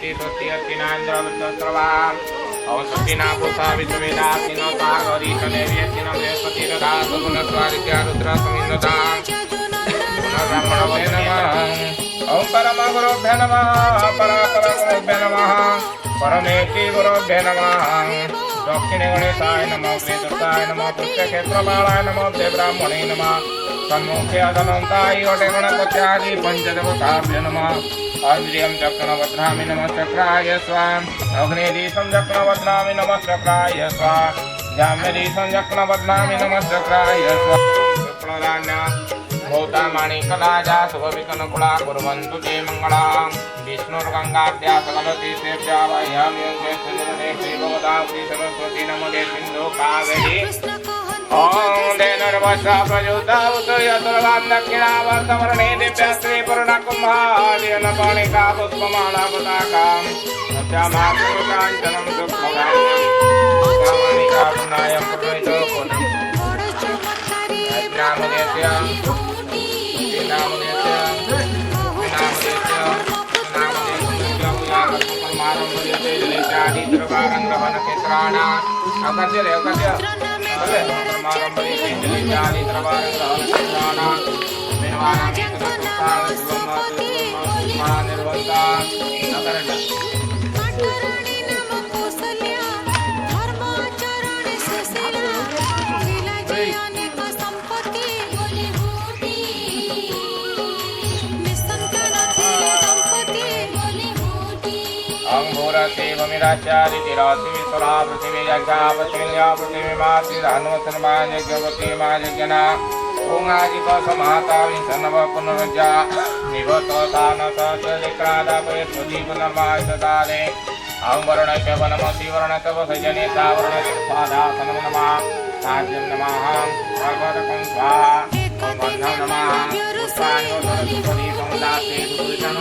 स्वस्ति स्वस्ति अस्तिनान्द्रवृत्तस्रवाम् औषधिना भूषा विश्ववेदासिनो तागरीशनेर्यसिनो बृहस्पतिर्दधातु पुनस्वादित्या रुद्रसमिन्नताम् पुनर्ब्रह्मणवे नमः। ॐ परमगुरुभ्यो नमः परापरगुरुभ्यो नमः परमेति गुरुभ्यो नमः। दक्षिणे गणेशाय नमः वेदसाय नमः पुष्यक्षेत्रपालाय नमः देवब्राह्मणे नमः सम्मुखे अदनन्ताय वटे गणपत्यादि पञ्चदेवताभ्यो नमः। आन्द्रियं चक्रवध्नामि नमः चक्राय स्वाम् अग्नेदीशं चक्रवध्नामि नमः चक्राय स्वाम् जाम्यदीशं चक्रवध्नामि नमः चक्राय स्वाम् शुक्लराण्या भूतामाणिकलाजा शुभविकनुकुला कुर्वन्तु ते मङ्गलाम् विष्णुर्गङ्गाद्या सकलतीर्थेभ्यः वह्यामि जयश्रीमते श्रीभगवती सरस्वती नमोदे सिन्धु कावेरी ॐ धेनुर्वशा प्रयुक्तावतु यतुर्वां दक्षिणावर्तवर्णे दिव्या श्रीपूर्णकुम्भार्यनपाणिका पुष्पमाला पताकाम् सत्यामाकुरुकाञ्चनं सुप्रभायं कामानिका पुनायं पुरोहितो नामदेस्य अंगूरसेवमिराचारि तिरासि विसुरा पृथिवी यज्ञा पृथिव्या पृथिवीमासि धानुवसन्मायज्ञवती मायज्ञना ओंगादिप समाता विसन्नव पुनरुज्जा निवतो तानस चलिक्रादापयस्वती पुनर्मायसतारे अंवरणस्य वनमसि वर्णतव सजने तावरणपादासनं नमः साज्यं नमः भगवतकं स्वाहा बन्धं नमः पुष्पाणि वदनसुपरि समुदासे सुपुरितं